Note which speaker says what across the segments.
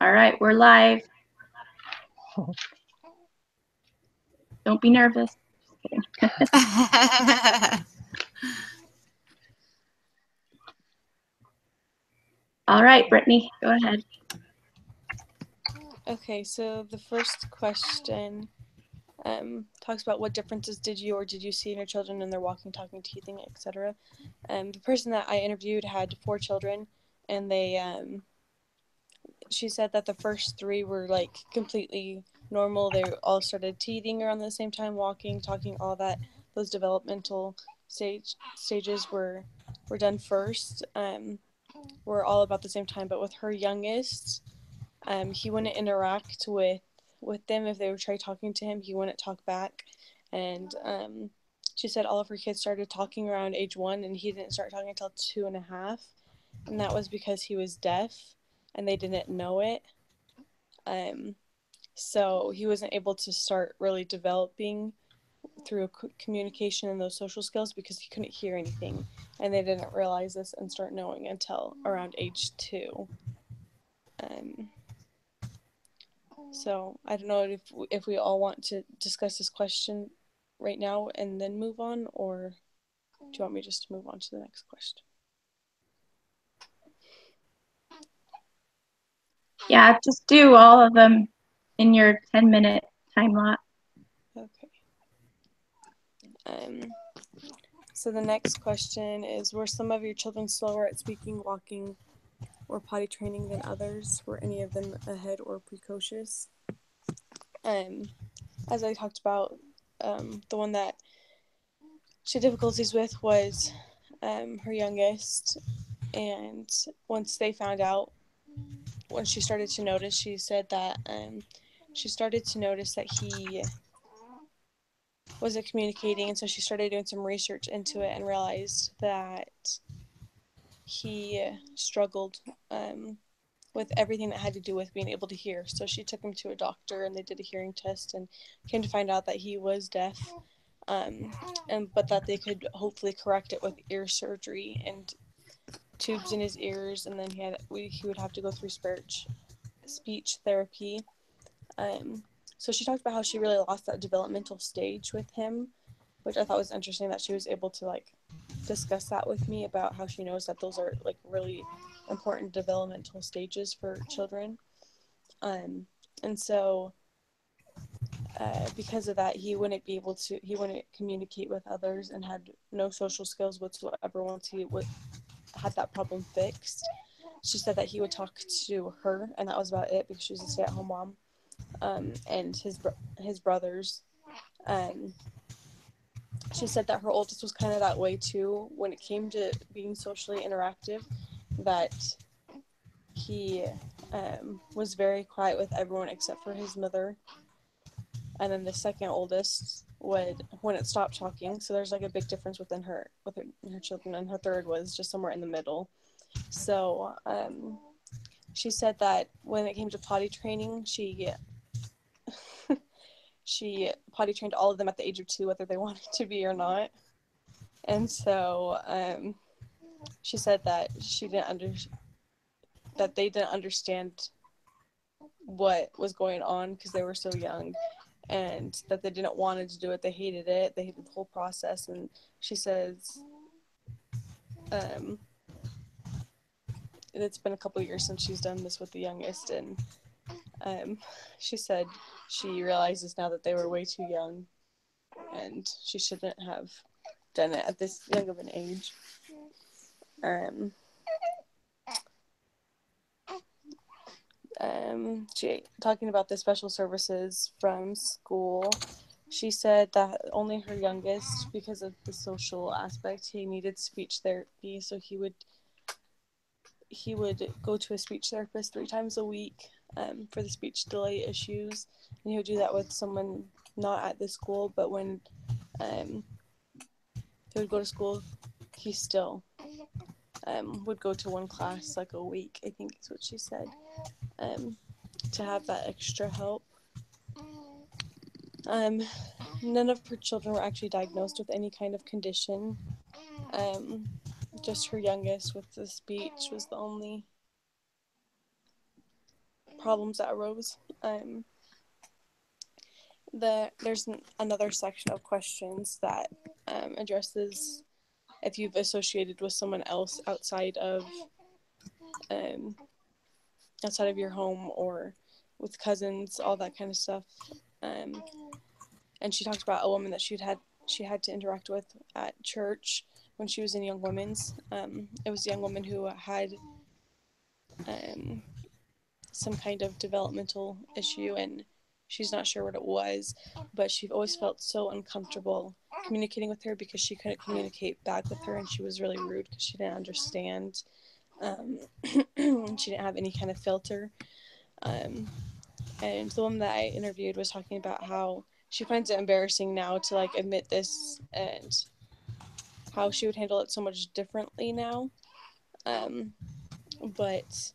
Speaker 1: All right, we're live. Don't be nervous. Just kidding. All right, Brittany, go ahead.
Speaker 2: Okay, so the first question talks about what differences did you see in your children in their walking, talking, teething, etc. The person that I interviewed had 4 children, and she said that the first 3 were like completely normal. They all started teething around the same time, walking, talking, all that. Those developmental stages were done first. Were all about the same time, but with her youngest, he wouldn't interact with them. If they would try talking to him, he wouldn't talk back. And she said all of her kids started talking around age 1, and he didn't start talking until 2.5, and that was because he was deaf and they didn't know it. um, so he wasn't able to start really developing through communication and those social skills because he couldn't hear anything, and they didn't realize this and start knowing until around age 2. um, So I don't know if we all want to discuss this question right now and then move on, or do you want me just to move on to the next question?
Speaker 1: Yeah, just do all of them in your 10-minute time lot.
Speaker 2: Okay. So the next question is: were some of your children slower at speaking, walking, or potty training than others? Were any of them ahead or precocious? Um, as I talked about, the one that she had difficulties with was her youngest, and once they found out, when she started to notice, she said that she started to notice that he wasn't communicating, and so she started doing some research into it and realized that he struggled with everything that had to do with being able to hear. So she took him to a doctor, and they did a hearing test, and came to find out that he was deaf, um, and but that they could hopefully correct it with ear surgery and tubes in his ears, and then he would have to go through speech therapy. So she talked about how she really lost that developmental stage with him, which I thought was interesting that she was able to like discuss that with me about how she knows that those are like really important developmental stages for children. And so because of that, he wouldn't communicate with others and had no social skills whatsoever once had that problem fixed. She said that he would talk to her, and that was about it because she was a stay-at-home mom. And his brothers. Um, she said that her oldest was kind of that way too when it came to being socially interactive. That he was very quiet with everyone except for his mother, and then the second oldest wouldn't stop talking. So there's like a big difference her children, and her third was just somewhere in the middle. So she said that when it came to potty training, she potty trained all of them at the age of 2, whether they wanted to be or not. And so she said that that they didn't understand what was going on because they were so young, and that they didn't want to do it. They hated it. They hated the whole process. And she says um, it's been a couple years since she's done this with the youngest, and um, she said she realizes now that they were way too young, and she shouldn't have done it at this young of an age. Um, she talking about the special services from school. She said that only her youngest, because of the social aspect, he needed speech therapy, so he would go to a speech therapist 3 times a week for the speech delay issues, and he would do that with someone not at the school. But when um, he would go to school, he still would go to one class like a week, I think is what she said, um, to have that extra help. Um, None of her children were actually diagnosed with any kind of condition. Um, just her youngest with the speech was the only problems that arose. There's another section of questions that addresses if you've associated with someone else outside of your home or with cousins, all that kind of stuff. And she talked about a woman that she had to interact with at church when she was in Young Women's. It was a young woman who had some kind of developmental issue, and she's not sure what it was, but she always felt so uncomfortable communicating with her because she couldn't communicate back with her, and she was really rude because she didn't understand. She didn't have any kind of filter. And the woman that I interviewed was talking about how she finds it embarrassing now to like admit this and how she would handle it so much differently now. But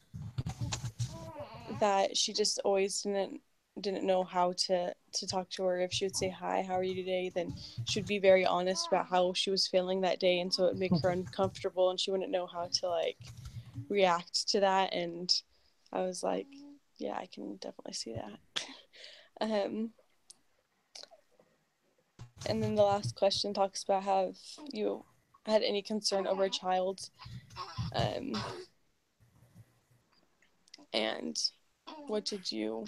Speaker 2: that she just always didn't know how to talk to her. If she would say hi, how are you today, then she'd be very honest about how she was feeling that day, and so it would make her uncomfortable and she wouldn't know how to like react to that. And I was like, yeah, I can definitely see that. And then the last question talks about have you had any concern over a child, and what did you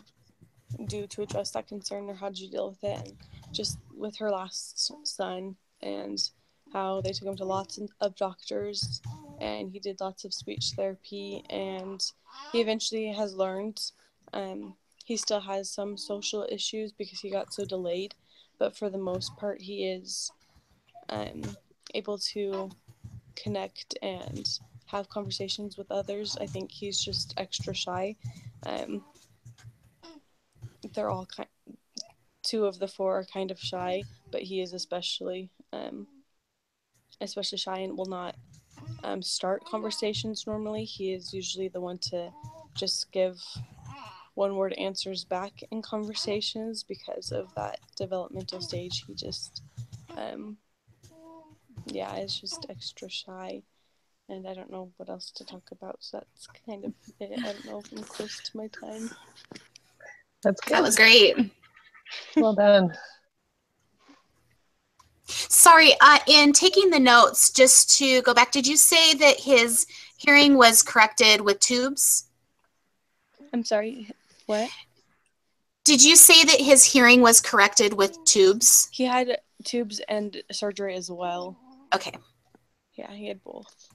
Speaker 2: do to address that concern, or how did you deal with it? And just with her last son, and how they took him to lots of doctors, and he did lots of speech therapy, and he eventually has learned. He still has some social issues because he got so delayed, but for the most part he is able to connect and have conversations with others. I think he's just extra shy. They're all two of the four are kind of shy, but he is especially shy and will not start conversations normally. He is usually the one to just give one word answers back in conversations because of that developmental stage. He just is just extra shy, and I don't know what else to talk about, so that's kind of it. I don't know if I'm close to my time.
Speaker 3: That's good.
Speaker 4: That was great.
Speaker 3: Well done.
Speaker 4: Sorry, in taking the notes, just to go back, did you say that his hearing was corrected with tubes?
Speaker 2: I'm sorry, what?
Speaker 4: Did you say that his hearing was corrected with tubes?
Speaker 2: He had tubes and surgery as well.
Speaker 4: Okay.
Speaker 2: Yeah, he had both.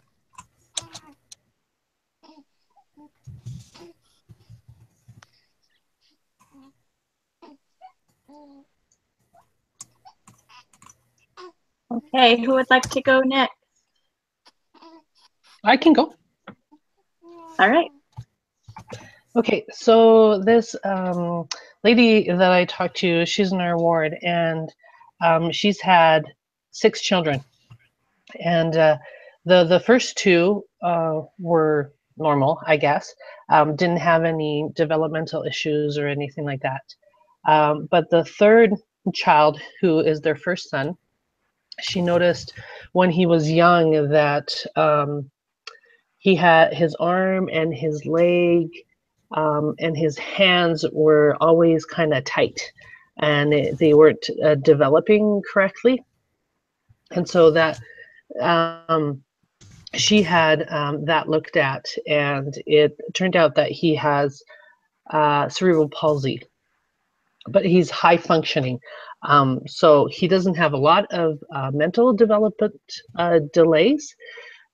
Speaker 1: Okay, who would like to go next?
Speaker 3: I can go.
Speaker 1: All right.
Speaker 3: Okay, so this lady that I talked to, she's in our ward, and she's had 6 children, and the first 2 were normal, I guess. Didn't have any developmental issues or anything like that. But the third child, who is their first son, she noticed when he was young that he had his arm and his leg and his hands were always kind of tight, and they weren't developing correctly. And so that she had that looked at, and it turned out that he has cerebral palsy, but he's high functioning. So he doesn't have a lot of mental development delays.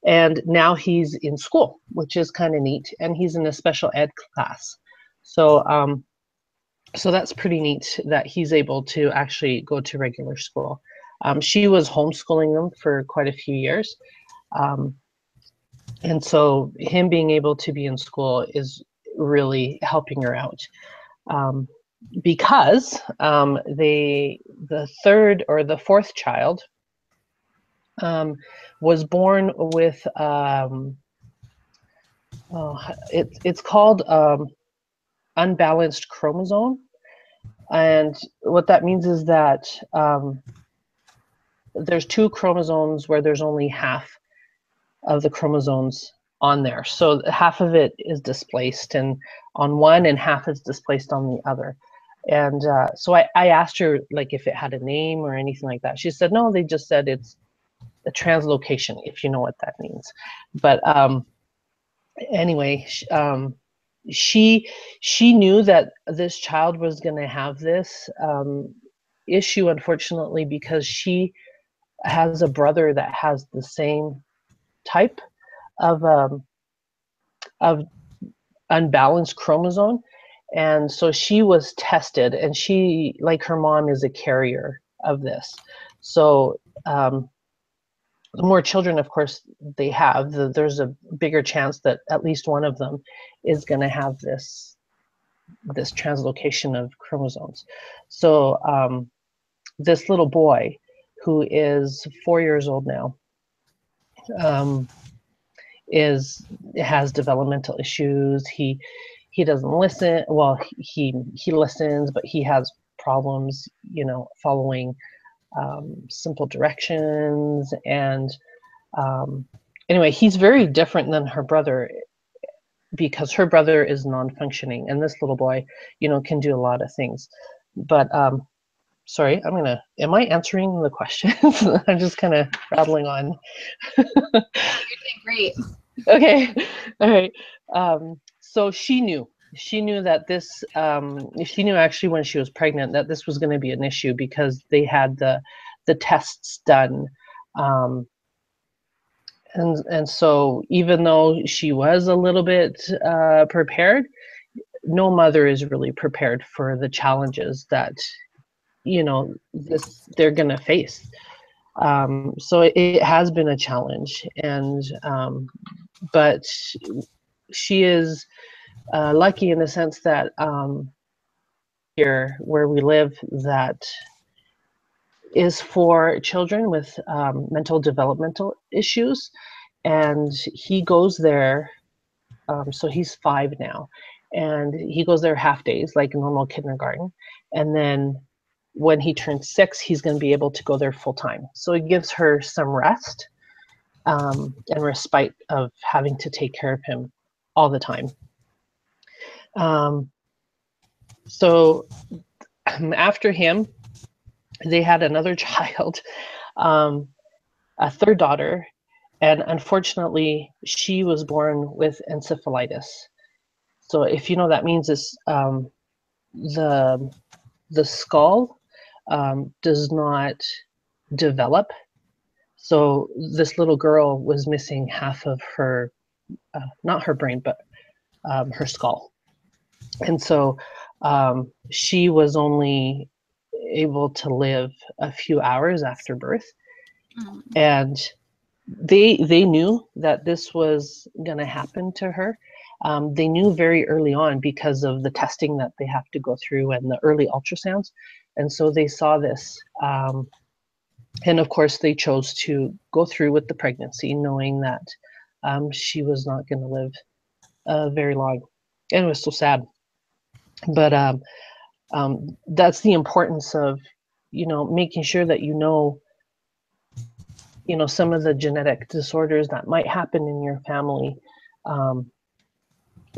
Speaker 3: And now he's in school, which is kind of neat. And he's in a special ed class. So so that's pretty neat that he's able to actually go to regular school. She was homeschooling them for quite a few years. And so him being able to be in school is really helping her out. Because the third or the fourth child was born with it's called unbalanced chromosome, and what that means is that there's 2 chromosomes where there's only half of the chromosomes on there. So half of it is displaced and on one, and half is displaced on the other. And so I asked her like if it had a name or anything like that. She said, no, they just said it's a translocation, if you know what that means. But anyway, she knew that this child was going to have this issue, unfortunately, because she has a brother that has the same type of unbalanced chromosome. And so she was tested, and she, like her mom, is a carrier of this. So the more children, of course, they have, there's a bigger chance that at least one of them is going to have this translocation of chromosomes. So this little boy, who is 4 years old now, has developmental issues. He doesn't listen. Well, he listens, but he has problems, following simple directions. And anyway, he's very different than her brother, because her brother is non-functioning, and this little boy, can do a lot of things. But sorry, am I answering the questions? I'm just kind of rattling on.
Speaker 4: You're doing great.
Speaker 3: Okay, all right. So she knew that this, she knew actually when she was pregnant that this was going to be an issue, because they had the tests done. And so even though she was a little bit prepared, no mother is really prepared for the challenges that they're going to face. So it has been a challenge, and but she is lucky in the sense that here where we live, that is for children with mental developmental issues, and he goes there. So he's 5 now, and he goes there half days, like normal kindergarten, and then when he turns 6, he's going to be able to go there full time. So it gives her some rest and respite of having to take care of him all the time. So after him, they had another child, a third daughter, and unfortunately, she was born with encephalitis. So if you know, that means is the skull does not develop. So this little girl was missing half of her, not her brain, but her skull. And so she was only able to live a few hours after birth. And they knew that this was going to happen to her. They knew very early on, because of the testing that they have to go through and the early ultrasounds. And so they saw this. And of course, they chose to go through with the pregnancy, knowing that she was not going to live very long. And it was so sad. But that's the importance of, making sure that some of the genetic disorders that might happen in your family.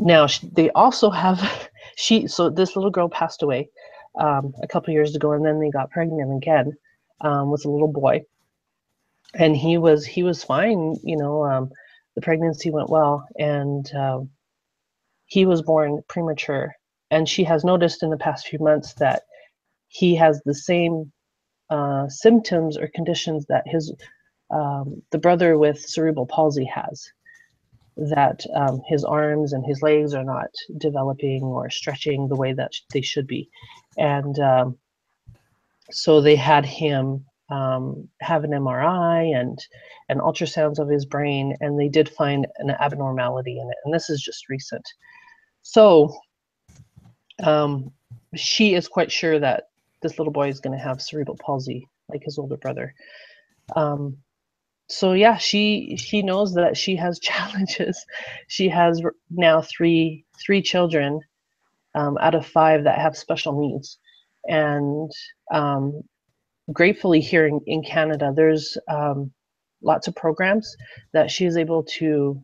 Speaker 3: Now, they also have, so this little girl passed away a couple years ago, and then they got pregnant again with a little boy. And he was fine, the pregnancy went well, and he was born premature. And she has noticed in the past few months that he has the same symptoms or conditions that the brother with cerebral palsy has, that his arms and his legs are not developing or stretching the way that they should be. And so they had him have an MRI and ultrasounds of his brain, and they did find an abnormality in it. And this is just recent. So she is quite sure that this little boy is going to have cerebral palsy like his older brother. So yeah, she knows that she has challenges. She has now three children out of 5 that have special needs. And gratefully here in Canada, there's lots of programs that she is able to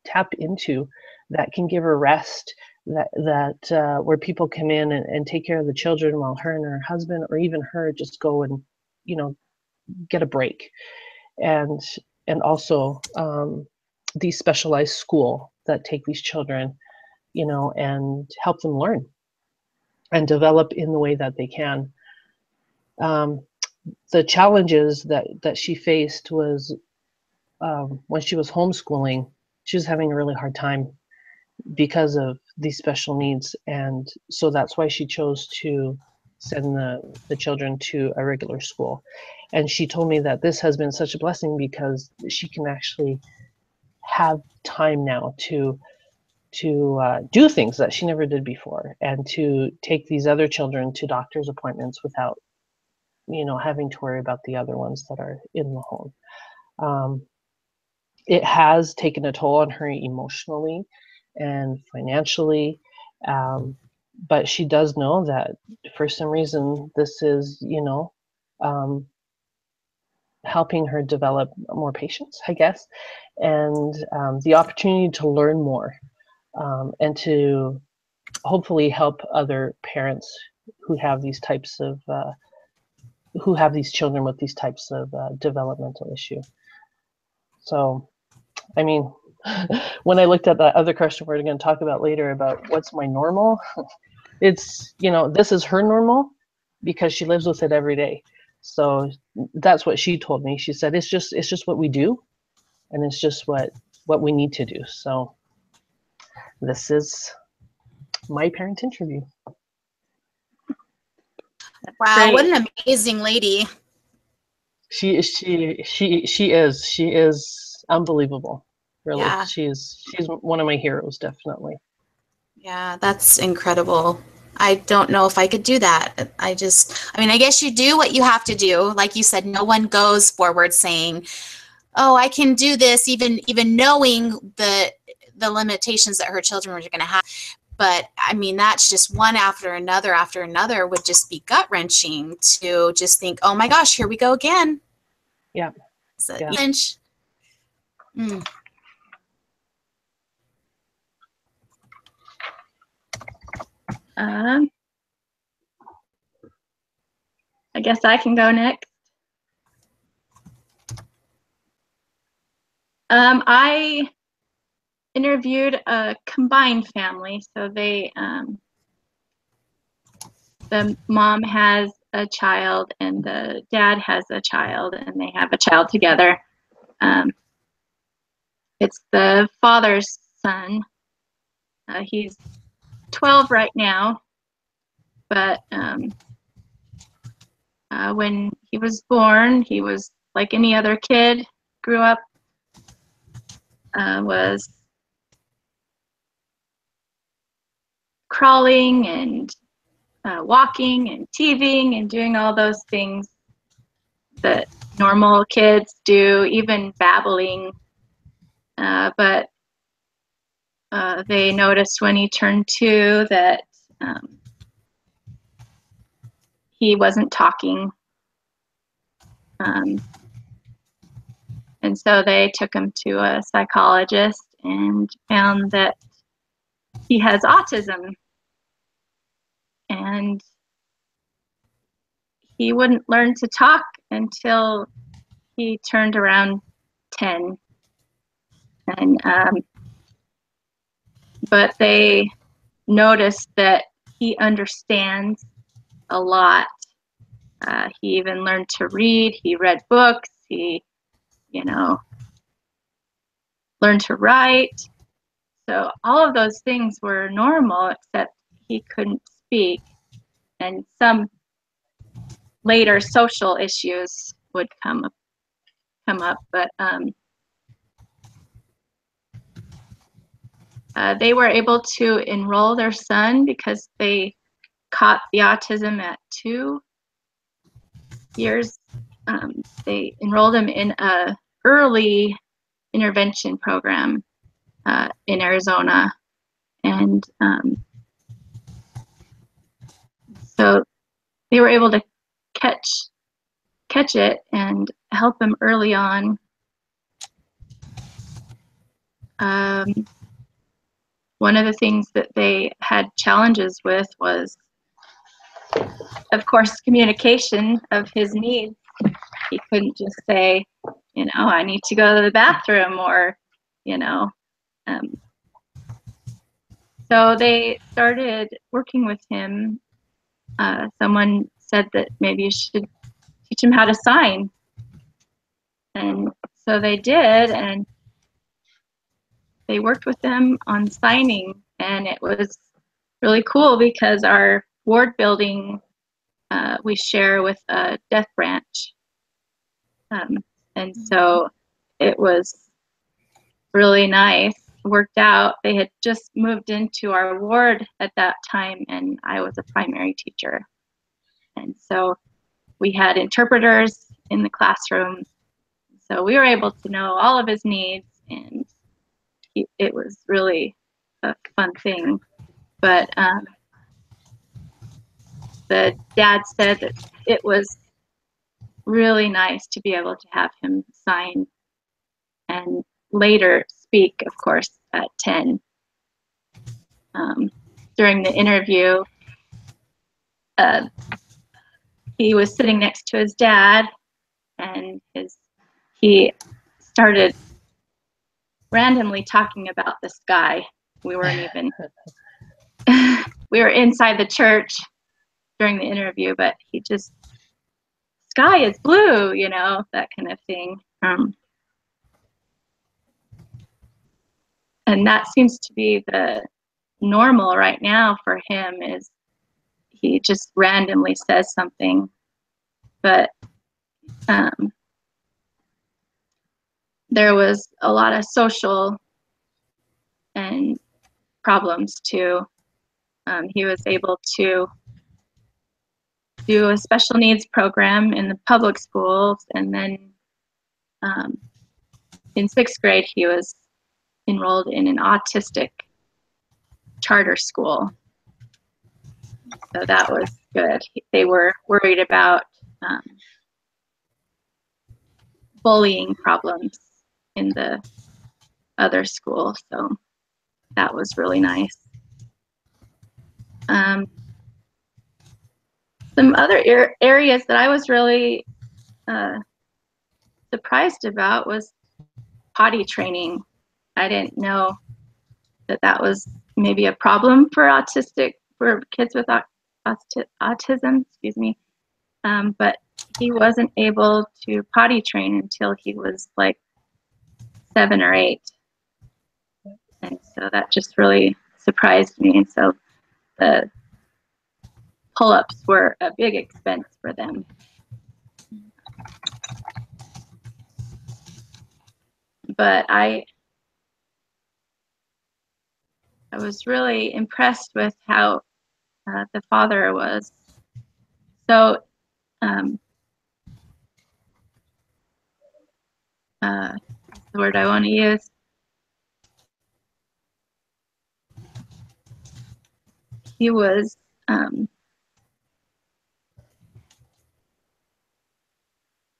Speaker 3: tap into that can give her rest, that where people come in and take care of the children while her and her husband, or even her, just go and, you know, get a break. And also these specialized school that take these children, you know, and help them learn and develop in the way that they can. The challenges that she faced was when she was homeschooling, she was having a really hard time because of these special needs. And so that's why she chose to send the children to a regular school. And she told me that this has been such a blessing because she can actually have time now to do things that she never did before, and to take these other children to doctor's appointments without, you know, having to worry about the other ones that are in the home. It has taken a toll on her emotionally and financially, but she does know that for some reason this is, you know, helping her develop more patience, I guess, and the opportunity to learn more, and to hopefully help other parents who have these types of who have these children with these types of developmental issue. So, I mean, when I looked at that other question we're going to talk about later about what's my normal, it's, you know, this is her normal because she lives with it every day. So that's what she told me. She said it's just what we do, and it's just what we need to do. So this is my parent interview.
Speaker 4: Wow,
Speaker 1: Great.
Speaker 4: what an amazing lady.
Speaker 3: She is unbelievable. Really,
Speaker 4: Yeah.
Speaker 3: she's one of my heroes, definitely.
Speaker 4: Yeah, that's incredible. I don't know if I could do that. I mean, I guess you do what you have to do. Like you said, no one goes forward saying, "Oh, I can do this," even knowing the limitations that her children were going to have. But I mean, that's just one after another would just be gut wrenching to just think, "Oh my gosh, here we go again."
Speaker 3: Yeah.
Speaker 4: So,
Speaker 3: Yeah.
Speaker 4: Mm.
Speaker 1: I guess I can go next. I interviewed a combined family, so they the mom has a child and the dad has a child, and they have a child together. It's the father's son. He's 12 right now, but when he was born, he was like any other kid, grew up, was crawling and walking and TVing and doing all those things that normal kids do, even babbling. But they noticed when he turned 2 that he wasn't talking. And so they took him to a psychologist and found that he has autism. And he wouldn't learn to talk until he turned around 10. And but they noticed that he understands a lot. He even learned to read. He read books. He, you know, learned to write. So all of those things were normal, except he couldn't speak. And some later social issues would come up. But they were able to enroll their son because they caught the autism at 2 years. They enrolled him in a early intervention program in Arizona, and so they were able to catch it and help him early on. one of the things that they had challenges with was, of course, communication of his needs. He couldn't just say, I need to go to the bathroom, or, so they started working with him. Someone said that maybe you should teach him how to sign. And so they did, and they worked with them on signing. And it was really cool because our ward building, we share with a deaf branch. And so it was really nice, worked out. They had just moved into our ward at that time, and I was a primary teacher. And so we had interpreters in the classroom. So we were able to know all of his needs, and it was really a fun thing. But the dad said that it was really nice to be able to have him sign and later speak, of course, at 10. During the interview, he was sitting next to his dad, and he started randomly talking about the sky. We weren't even, we were inside the church during the interview, but he just, sky is blue, that kind of thing. And that seems to be the normal right now for him, is he just randomly says something. But there was a lot of social and problems too. He was able to do a special needs program in the public schools, and then in 6th grade he was enrolled in an autistic charter school. So that was good. They were worried about bullying problems in the other school, so that was really nice. Some other areas that I was really surprised about was potty training. I didn't know that was maybe a problem for kids with autism, excuse me. But he wasn't able to potty train until he was like 7 or 8. And so that just really surprised me. And so the pull-ups were a big expense for them. But I was really impressed with how the father was so the word I want to use. He was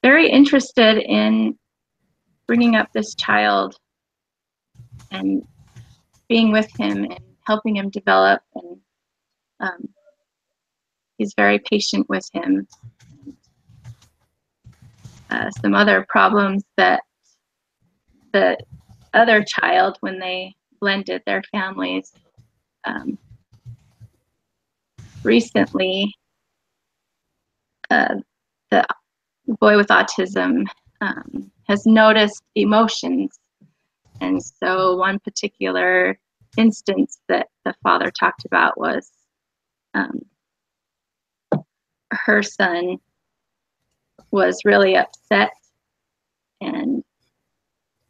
Speaker 1: very interested in bringing up this child and being with him and helping him develop, and he's very patient with him. Some other problems that the other child, when they blended their families, recently the boy with autism has noticed emotions. And so one particular instance that the father talked about was her son was really upset, and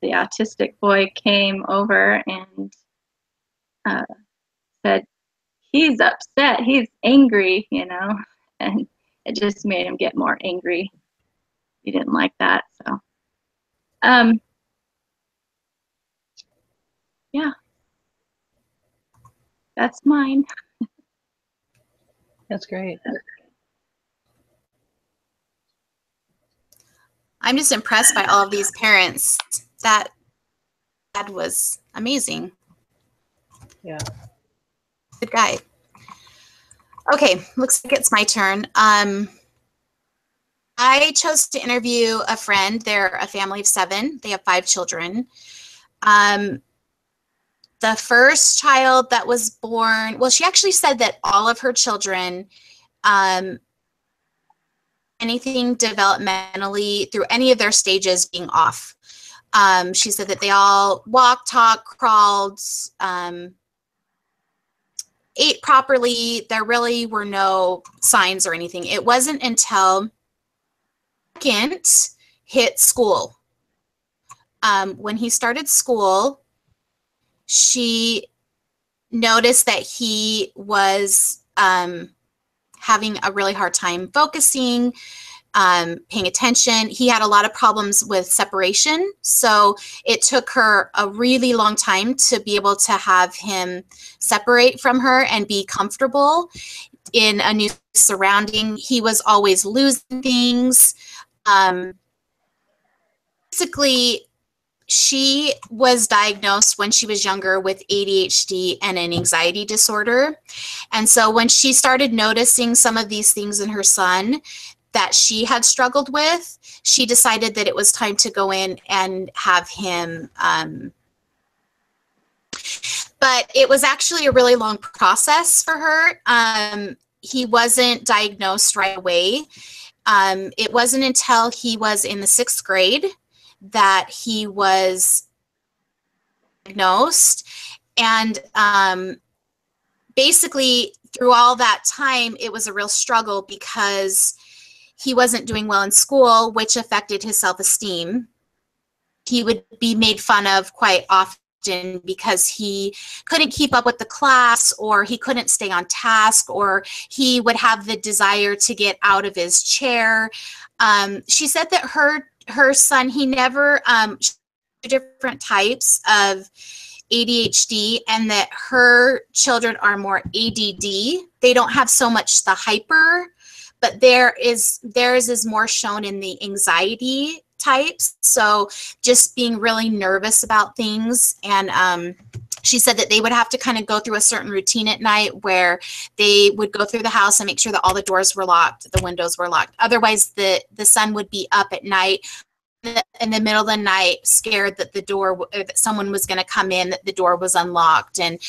Speaker 1: the autistic boy came over and said, he's upset, he's angry, and it just made him get more angry. He didn't like that. So yeah, that's mine.
Speaker 3: That's great.
Speaker 4: I'm just impressed by all of these parents that Dad was amazing.
Speaker 3: Yeah.
Speaker 4: Good guy. Okay, looks like it's my turn. I chose to interview a friend. They're a family of 7. They have 5 children. The first child that was born, well, she actually said that all of her children, anything developmentally through any of their stages being off. She said that they all walked, talked, crawled, ate properly. There really were no signs or anything. It wasn't until second hit school. When he started school, she noticed that he was having a really hard time focusing, paying attention. He had a lot of problems with separation. So it took her a really long time to be able to have him separate from her and be comfortable in a new surrounding. He was always losing things. Basically, she was diagnosed when she was younger with ADHD and an anxiety disorder. And so when she started noticing some of these things in her son that she had struggled with, she decided that it was time to go in and have him. But it was actually a really long process for her. He wasn't diagnosed right away. It wasn't until he was in the 6th grade that he was diagnosed. And basically, through all that time, it was a real struggle because he wasn't doing well in school, which affected his self-esteem. He would be made fun of quite often because he couldn't keep up with the class, or he couldn't stay on task, or he would have the desire to get out of his chair. She said that her son, he never different types of ADHD, and that her children are more ADD. They don't have so much the hyper, but theirs is more shown in the anxiety types. So just being really nervous about things. And she said that they would have to kind of go through a certain routine at night where they would go through the house and make sure that all the doors were locked, the windows were locked. Otherwise, the son would be up at night in the middle of the night, scared that that someone was going to come in, that the door was unlocked. And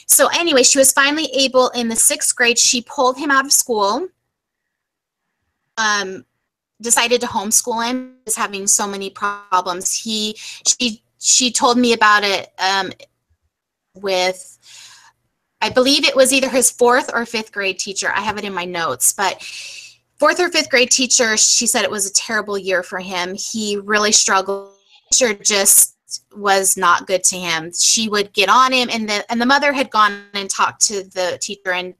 Speaker 4: so anyway, she was finally able, in the 6th grade, she pulled him out of school, decided to homeschool him. He was having so many problems. She told me about it with, I believe it was either his 4th or 5th grade teacher. I have it in my notes, but 4th or 5th grade teacher, she said it was a terrible year for him. He really struggled. The teacher just was not good to him. She would get on him, and the mother had gone and talked to the teacher, and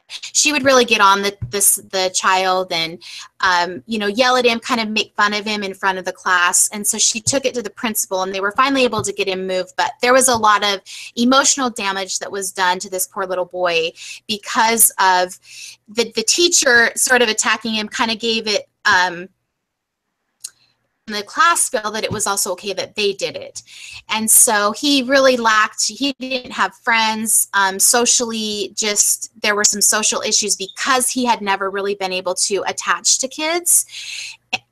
Speaker 4: she would really get on the child and yell at him, kind of make fun of him in front of the class. And so she took it to the principal, and they were finally able to get him moved. But there was a lot of emotional damage that was done to this poor little boy because of the teacher sort of attacking him, kind of gave it the class feel that it was also okay that they did it. And so he really he didn't have friends socially. Just there were some social issues because he had never really been able to attach to kids,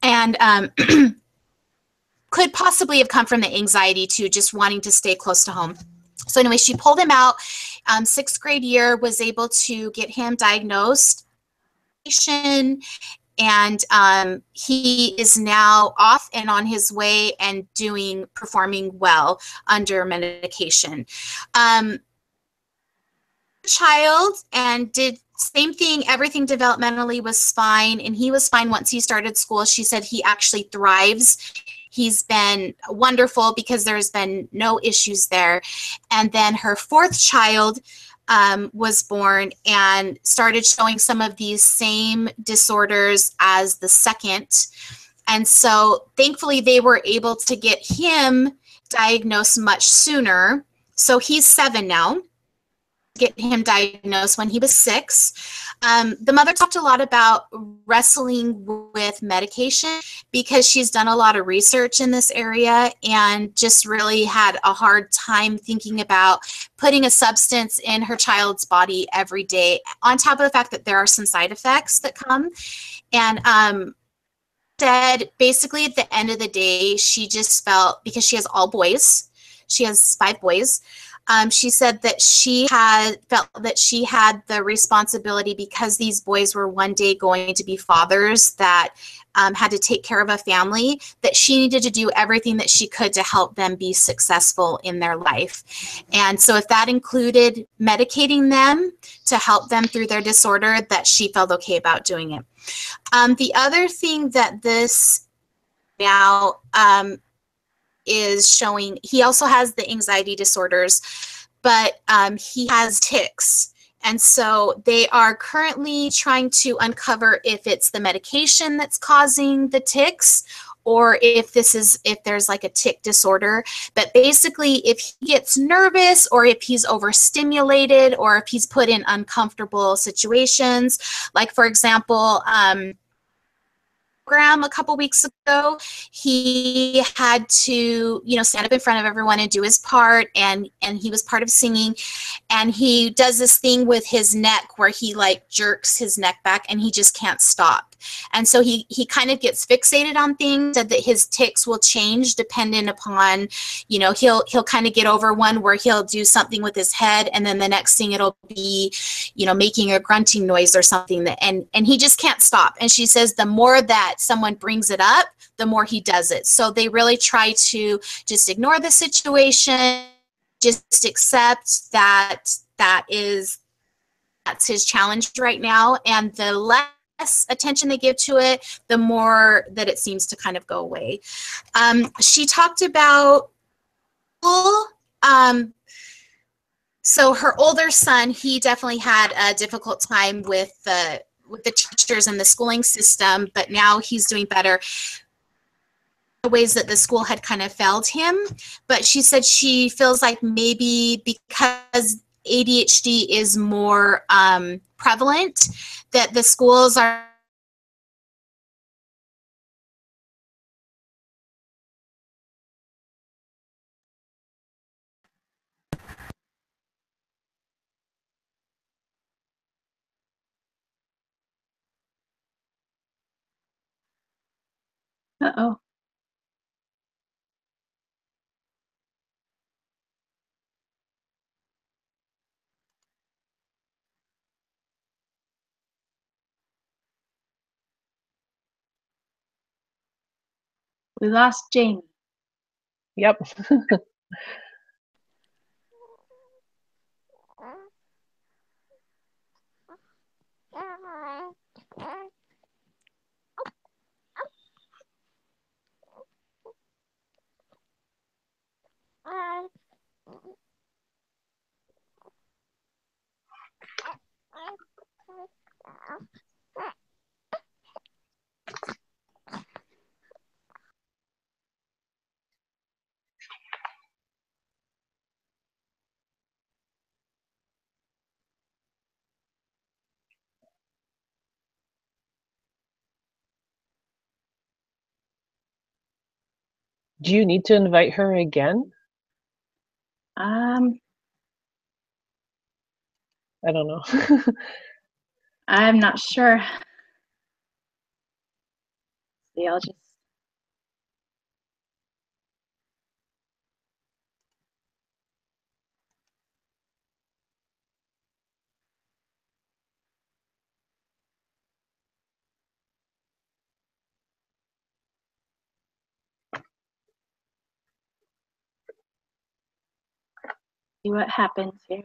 Speaker 4: and could possibly have come from the anxiety too, just wanting to stay close to home. So anyway, she pulled him out. 6th grade year, was able to get him diagnosed, and he is now off and on his way and performing well under medication. Child, and did same thing, everything developmentally was fine, and he was fine once he started school. She said he actually thrives. He's been wonderful because there's been no issues there. And then her 4th child was born and started showing some of these same disorders as the 2nd. And so thankfully they were able to get him diagnosed much sooner. So he's 7 now. get him diagnosed when he was 6. The mother talked a lot about wrestling with medication because she's done a lot of research in this area and just really had a hard time thinking about putting a substance in her child's body every day, on top of the fact that there are some side effects that come. And said basically at the end of the day, she just felt, because she has all boys, she has 5 boys, she said that she had felt that she had the responsibility, because these boys were one day going to be fathers that had to take care of a family, that she needed to do everything that she could to help them be successful in their life. And so if that included medicating them to help them through their disorder, that she felt okay about doing it. The other thing that this now is showing, he also has the anxiety disorders, but he has tics. And so they are currently trying to uncover if it's the medication that's causing the tics, or if there's like a tic disorder. But basically, if he gets nervous, or if he's overstimulated, or if he's put in uncomfortable situations, like for example, a couple weeks ago, he had to, stand up in front of everyone and do his part, and he was part of singing, and he does this thing with his neck where he like jerks his neck back and he just can't stop. And so he kind of gets fixated on things, said that his tics will change depending upon, he'll kind of get over one where he'll do something with his head, and then the next thing it'll be, making a grunting noise or something, and he just can't stop. And she says the more that someone brings it up, the more he does it. So they really try to just ignore the situation, just accept that that's his challenge right now, and the less attention they give to it, the more that it seems to kind of go away. She talked about so her older son, he definitely had a difficult time with the teachers and the schooling system, but now he's doing better. The ways that the school had kind of failed him, but she said she feels like maybe because ADHD is more prevalent, that the schools are
Speaker 1: Uh-oh. We lost Jamie.
Speaker 3: Yep. Do you need to invite her again?
Speaker 1: Um,
Speaker 3: I don't know.
Speaker 1: I'm not sure. See, I'll just. See what happens here.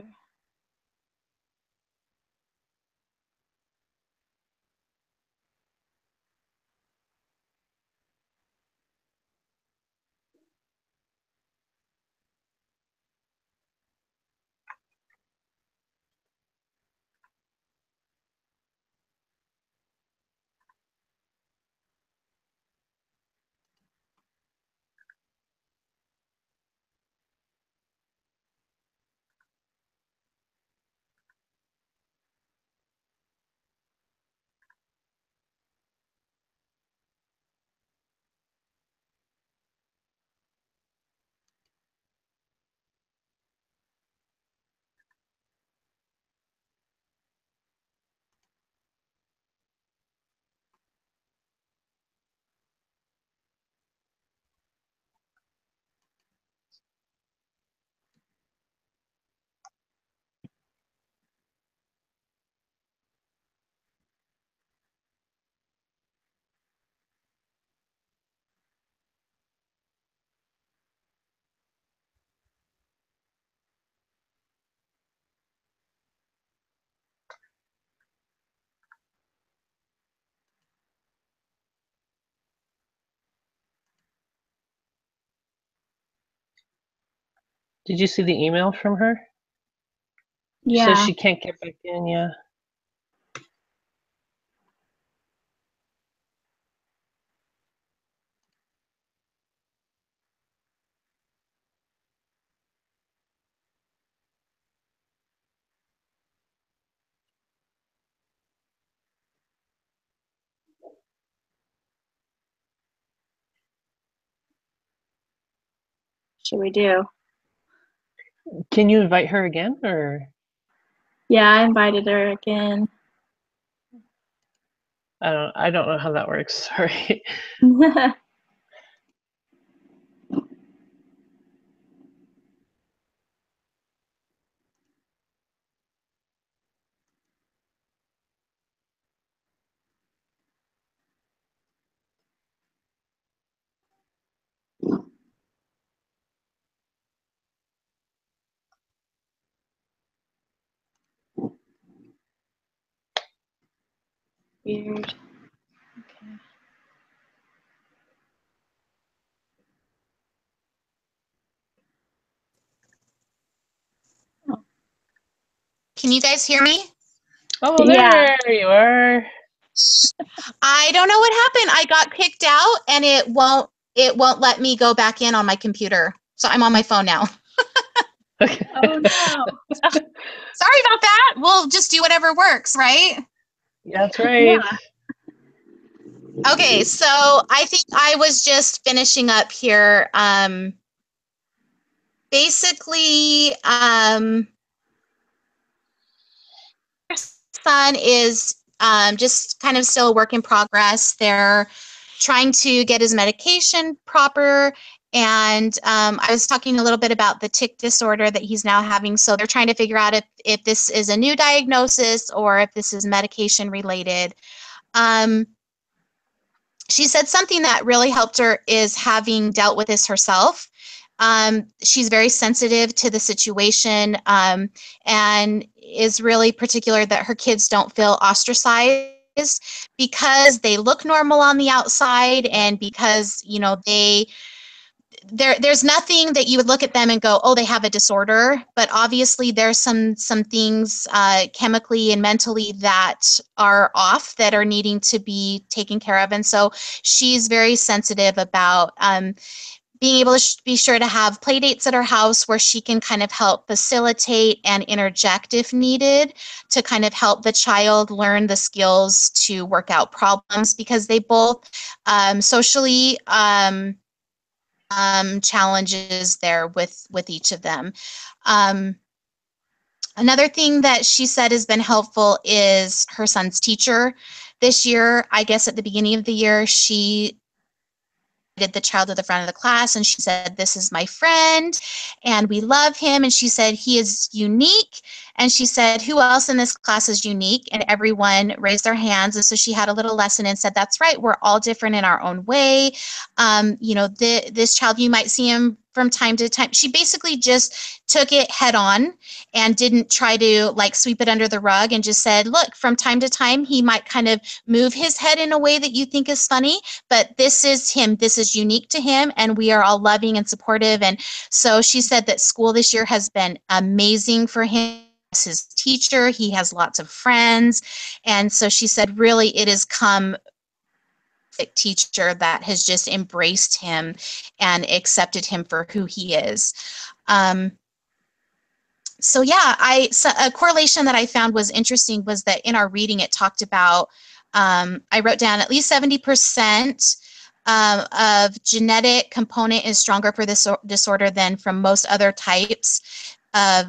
Speaker 3: Did you see the email from her?
Speaker 1: Yeah.
Speaker 3: Says she can't get back in, yeah.
Speaker 1: Should we do?
Speaker 3: Can you invite her again, or?
Speaker 1: Yeah, I invited her again.
Speaker 3: I don't know how that works. Sorry.
Speaker 1: Weird. Okay.
Speaker 4: Can you guys hear me?
Speaker 3: Oh,
Speaker 1: Yeah.
Speaker 3: there you are.
Speaker 4: I don't know what happened. I got kicked out and it won't let me go back in on my computer. So I'm on my phone now.
Speaker 3: Okay.
Speaker 1: Oh no.
Speaker 4: Sorry about that. We'll just do whatever works, right?
Speaker 3: That's right.
Speaker 1: Yeah.
Speaker 4: Okay, so I think I was just finishing up here. Basically, son is just kind of still a work in progress. They're trying to get his medication proper. And I was talking a little bit about the tic disorder that he's now having. So they're trying to figure out if this is a new diagnosis or if this is medication related. She said something that really helped her is having dealt with this herself. She's very sensitive to the situation and is really particular that her kids don't feel ostracized because they look normal on the outside and because, you know, there's nothing that you would look at them and go, oh, they have a disorder. But obviously there's some things chemically and mentally that are off that are needing to be taken care of. And so she's very sensitive about being able to be sure to have play dates at her house where she can kind of help facilitate and interject if needed to kind of help the child learn the skills to work out problems because they both socially challenges there with each of them. Another thing that she said has been helpful is her son's teacher. This year, I guess at the beginning of the year, she did the child to the front of the class and she said, this is my friend and we love him. And she said, he is unique. And she said, who else in this class is unique? And everyone raised their hands. And so she had a little lesson and said, that's right, we're all different in our own way. You know, this child, you might see him from time to time. She basically just took it head on and didn't try to like sweep it under the rug and just said, look, from time to time, he might kind of move his head in a way that you think is funny, but this is him. This is unique to him. And we are all loving and supportive. And so she said that school this year has been amazing for him. His teacher, he has lots of friends. And so she said, really, it has come teacher that has just embraced him and accepted him for who he is. So yeah, a correlation that I found was interesting was that in our reading it talked about, I wrote down at least 70% of genetic component is stronger for this disorder than from most other types of.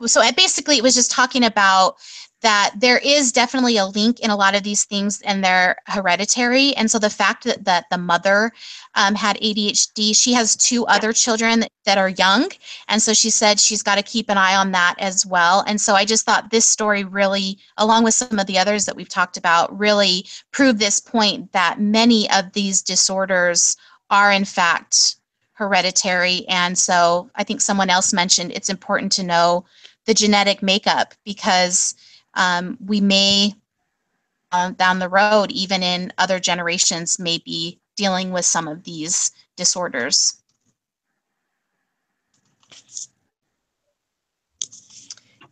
Speaker 4: So basically it was just talking about that there is definitely a link in a lot of these things and they're hereditary. And so the fact that the mother had ADHD, she has two other children that are young. And so she said she's got to keep an eye on that as well. And so I just thought this story really, along with some of the others that we've talked about, really proved this point that many of these disorders are in fact hereditary. And so I think someone else mentioned it's important to know the genetic makeup because we may down the road, even in other generations, may be dealing with some of these disorders.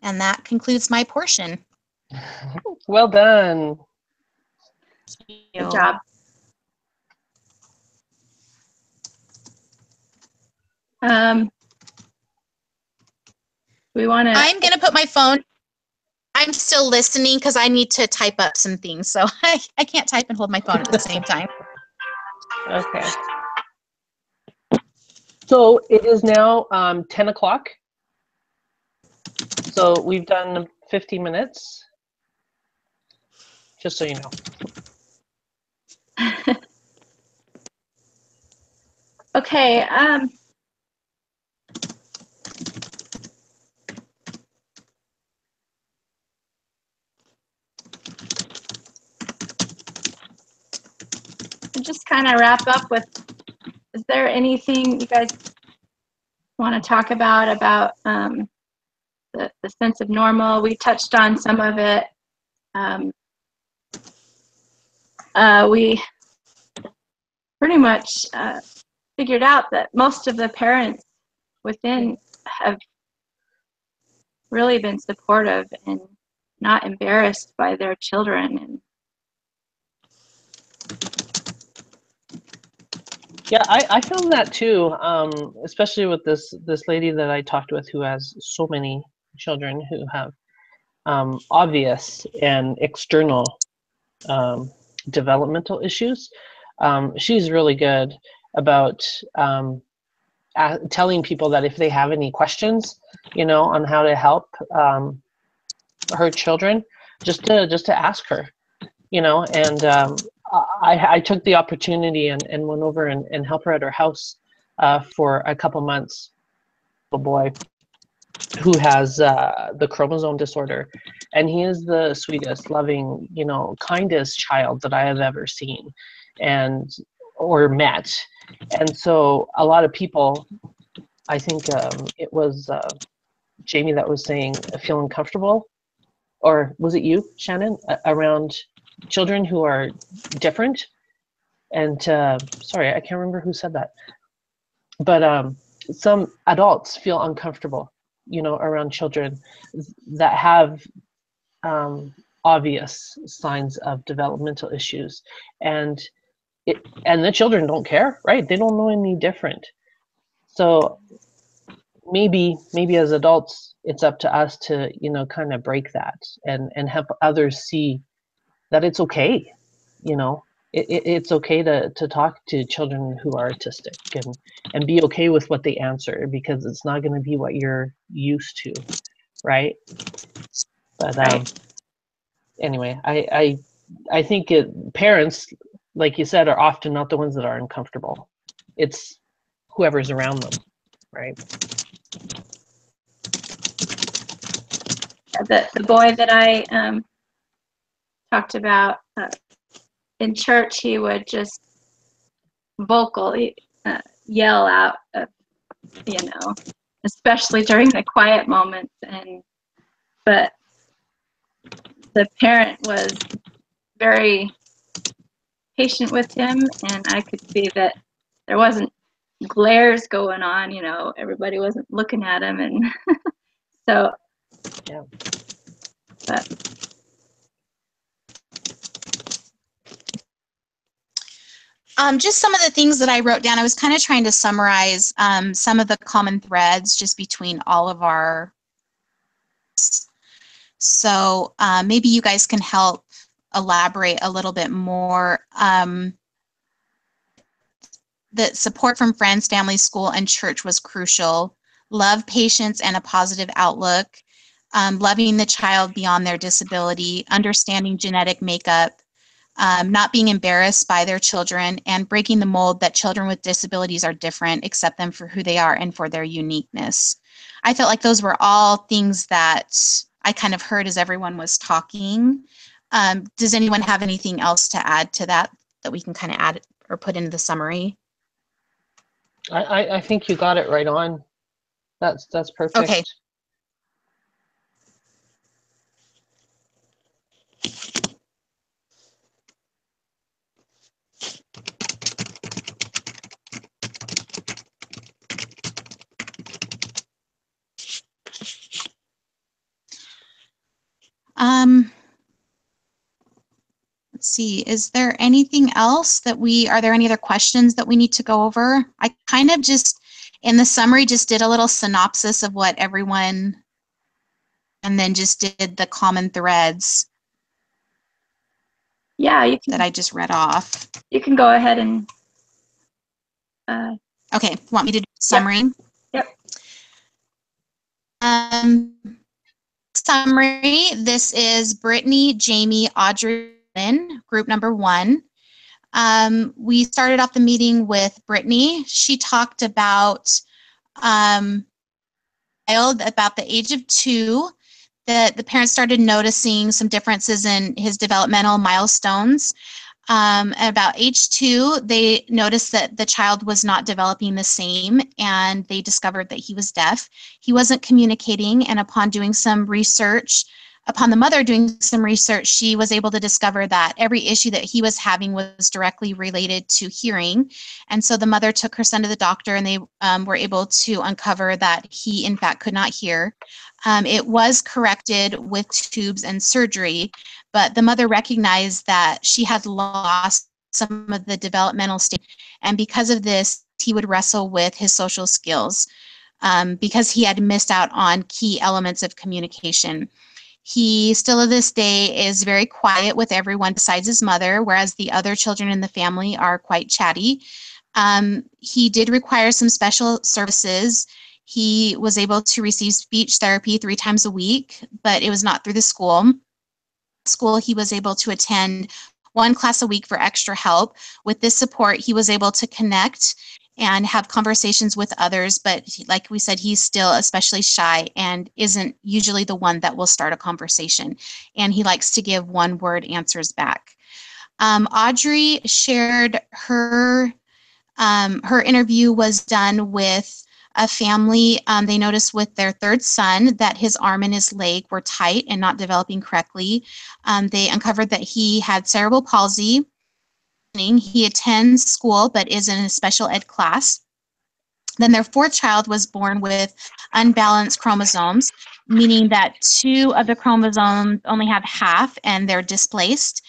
Speaker 4: And that concludes my portion.
Speaker 3: Well done.
Speaker 1: Good job. We want to.
Speaker 4: I'm going to put my phone. I'm still listening because I need to type up some things. So I can't type and hold my phone at the same time.
Speaker 3: Okay. So it is now 10 o'clock. So we've done 50 minutes, just so you know.
Speaker 1: Okay. Just kind of wrap up with, is there anything you guys want to talk about the sense of normal? We touched on some of it. We pretty much figured out that most of the parents within have really been supportive and not embarrassed by their children. And
Speaker 3: yeah, I found that too, especially with this lady that I talked with who has so many children who have obvious and external developmental issues. She's really good about telling people that if they have any questions, on how to help her children, just to ask her, and I took the opportunity and went over and helped her at her house for a couple months. A boy who has the chromosome disorder, and he is the sweetest, loving, kindest child that I have ever seen or met. And so a lot of people, I think it was Jamie that was saying, feel uncomfortable, or was it you, Shannon, around children who are different? And sorry, I can't remember who said that, but some adults feel uncomfortable, around children that have obvious signs of developmental issues, and the children don't care, right? They don't know any different. So maybe as adults, it's up to us to kind of break that and help others see that it's okay. It's okay to talk to children who are autistic and be okay with what they answer, because it's not going to be what you're used to, right? But
Speaker 1: right.
Speaker 3: Anyway, I think parents, like you said, are often not the ones that are uncomfortable. It's whoever's around them, right?
Speaker 1: The boy that I talked about in church, he would just vocally yell out, especially during the quiet moments. But the parent was very patient with him, and I could see that there wasn't glares going on. Everybody wasn't looking at him, and so.
Speaker 3: Yeah.
Speaker 1: But
Speaker 4: just some of the things that I wrote down. I was kind of trying to summarize some of the common threads just between all of our. So maybe you guys can help elaborate a little bit more. The support from friends, family, school, and church was crucial. Love, patience, and a positive outlook. Loving the child beyond their disability, understanding genetic makeup, not being embarrassed by their children, and breaking the mold that children with disabilities are different, accept them for who they are and for their uniqueness. I felt like those were all things that I kind of heard as everyone was talking. Does anyone have anything else to add to that we can kind of add or put into the summary?
Speaker 3: I think you got it right on. That's perfect.
Speaker 4: Okay. Let's see, is there anything else are there any other questions that we need to go over? I kind of just, in the summary, just did a little synopsis of what everyone, and then just did the common threads.
Speaker 1: Yeah, you can.
Speaker 4: That I just read off.
Speaker 1: You can go ahead and.
Speaker 4: Okay, want me to do summary?
Speaker 1: Yep.
Speaker 4: Summary. This is Brittany, Jamie, Audrey, group number 1. We started off the meeting with Brittany. She talked about the age of 2, that the parents started noticing some differences in his developmental milestones. At about age 2, they noticed that the child was not developing the same, and they discovered that he was deaf. He wasn't communicating, and upon the mother doing some research, she was able to discover that every issue that he was having was directly related to hearing. And so the mother took her son to the doctor, and they were able to uncover that he, in fact, could not hear. It was corrected with tubes and surgery, but the mother recognized that she had lost some of the developmental stage, and because of this, he would wrestle with his social skills because he had missed out on key elements of communication. He still to this day is very quiet with everyone besides his mother, whereas the other children in the family are quite chatty. He did require some special services. He was able to receive speech therapy 3 times a week, but it was not through the school. He was able to attend 1 class a week for extra help. With this support, he was able to connect and have conversations with others, but like we said, he's still especially shy and isn't usually the one that will start a conversation, and he likes to give one-word answers back. Audrey shared her interview was done with a family. They noticed with their 3rd son that his arm and his leg were tight and not developing correctly. They uncovered that he had cerebral palsy. He attends school but is in a special ed class. Then their 4th child was born with unbalanced chromosomes, meaning that 2 of the chromosomes only have half and they're displaced.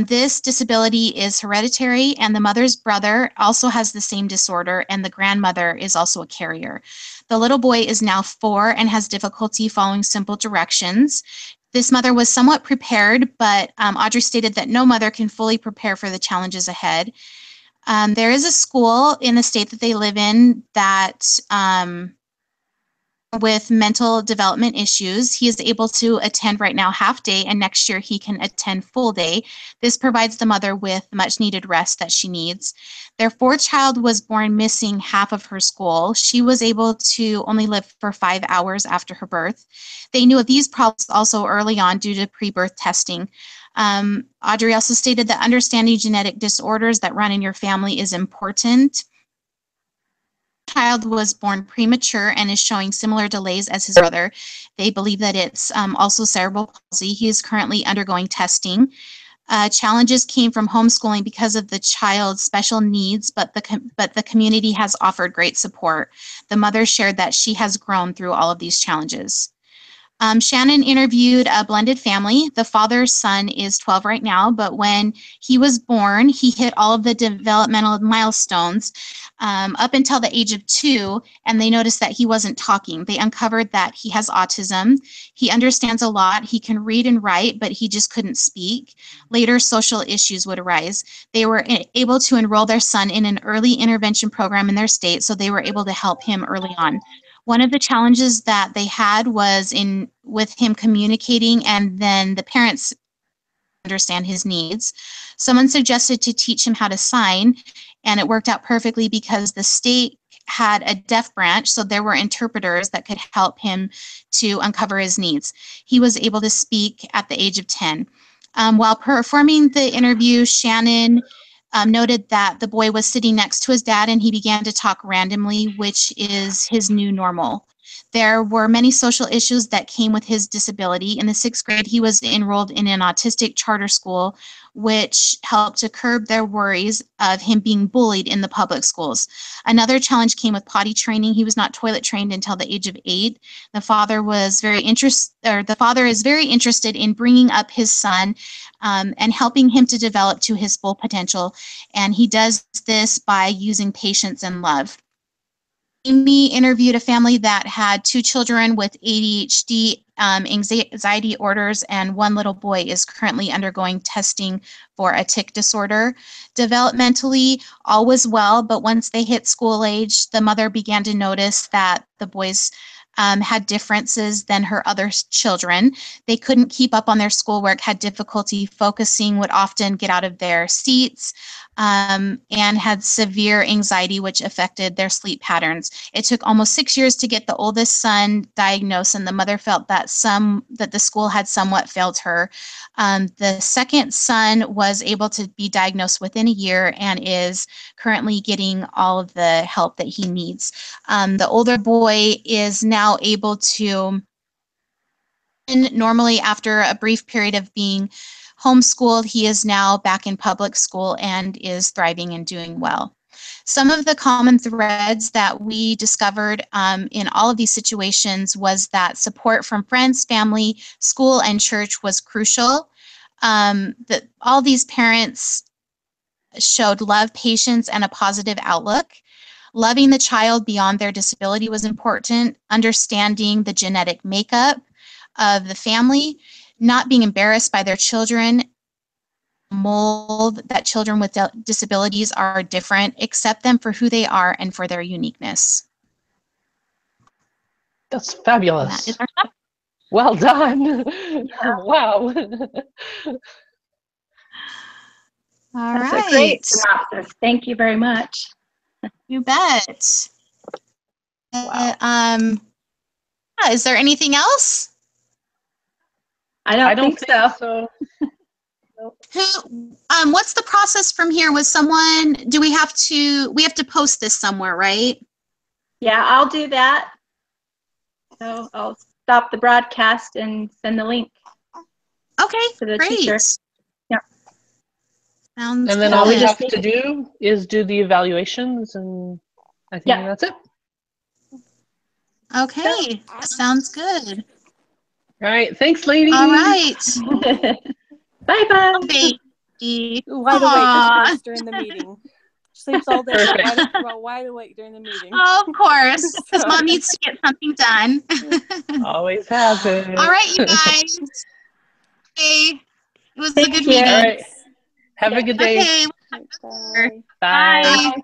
Speaker 4: This disability is hereditary, and the mother's brother also has the same disorder, and the grandmother is also a carrier. The little boy is now 4 and has difficulty following simple directions. This mother was somewhat prepared, but Audrey stated that no mother can fully prepare for the challenges ahead. There is a school in the state that they live in that with mental development issues. He is able to attend right now half day, and next year he can attend full day. This provides the mother with much needed rest that she needs. Their 4th child was born missing half of her school. She was able to only live for 5 hours after her birth. They knew of these problems also early on due to pre-birth testing. Audrey also stated that understanding genetic disorders that run in your family is important. Child was born premature and is showing similar delays as his brother. They believe that it's also cerebral palsy. He is currently undergoing testing. Challenges came from homeschooling because of the child's special needs, but the community has offered great support. The mother shared that she has grown through all of these challenges. Shannon interviewed a blended family. The father's son is 12 right now, but when he was born, he hit all of the developmental milestones up until the age of 2, and they noticed that he wasn't talking. They uncovered that he has autism. He understands a lot. He can read and write, but he just couldn't speak. Later, social issues would arise. They were able to enroll their son in an early intervention program in their state, so they were able to help him early on. One of the challenges that they had was with him communicating, and then the parents understand his needs. Someone suggested to teach him how to sign, and it worked out perfectly because the state had a deaf branch, so there were interpreters that could help him to uncover his needs. He was able to speak at the age of 10. While performing the interview, Shannon noted that the boy was sitting next to his dad and he began to talk randomly, which is his new normal. There were many social issues that came with his disability. In the 6th grade, he was enrolled in an autistic charter school, which helped to curb their worries of him being bullied in the public schools. Another challenge came with potty training. He was not toilet trained until the age of 8. The father is very interested in bringing up his son and helping him to develop to his full potential. And he does this by using patience and love. Amy interviewed a family that had 2 children with ADHD, anxiety orders, and 1 little boy is currently undergoing testing for a tic disorder. Developmentally, all was well, but once they hit school age, the mother began to notice that the boys had differences than her other children. They couldn't keep up on their schoolwork, had difficulty focusing, would often get out of their seats, and had severe anxiety, which affected their sleep patterns. It took almost 6 years to get the oldest son diagnosed, and the mother felt that the school had somewhat failed her. The second son was able to be diagnosed within a year and is currently getting all of the help that he needs. The older boy is now able to, normally after a brief period of being homeschooled, he is now back in public school and is thriving and doing well. Some of the common threads that we discovered in all of these situations was that support from friends, family, school, and church was crucial. That all these parents showed love, patience, and a positive outlook. Loving the child beyond their disability was important. Understanding the genetic makeup of the family, not being embarrassed by their children, mold that children with disabilities are different, accept them for who they are and for their uniqueness.
Speaker 3: That's fabulous.
Speaker 4: That is our topic.
Speaker 3: Well done. Wow.
Speaker 4: All
Speaker 1: That's
Speaker 4: right.
Speaker 1: a great synopsis. Thank you very much.
Speaker 4: You bet.
Speaker 3: Wow.
Speaker 4: Is there anything else?
Speaker 1: I don't think so.
Speaker 4: What's the process from here? Was someone, we have to post this somewhere, right?
Speaker 1: Yeah, I'll do that. So I'll stop the broadcast and send the link.
Speaker 4: Okay,
Speaker 1: to the
Speaker 4: great.
Speaker 1: teacher. Yeah.
Speaker 4: Sounds
Speaker 3: And then
Speaker 4: good.
Speaker 3: all we have to do is do the evaluations, and I think that's it.
Speaker 4: Okay, sounds good.
Speaker 3: All right, thanks, ladies.
Speaker 4: All right.
Speaker 1: Bye-bye.
Speaker 4: Baby.
Speaker 2: Wide awake, of course, during the meeting. Sleeps all day,
Speaker 3: Perfect.
Speaker 2: wide awake during the meeting.
Speaker 4: Of course, because Mom needs to get something done.
Speaker 3: Always happens.
Speaker 4: All right, you guys. Okay, it was a
Speaker 1: Thank
Speaker 4: good
Speaker 1: you.
Speaker 4: meeting.
Speaker 3: All right. Have a good day.
Speaker 4: Okay.
Speaker 2: Bye.
Speaker 3: Bye.
Speaker 4: Bye.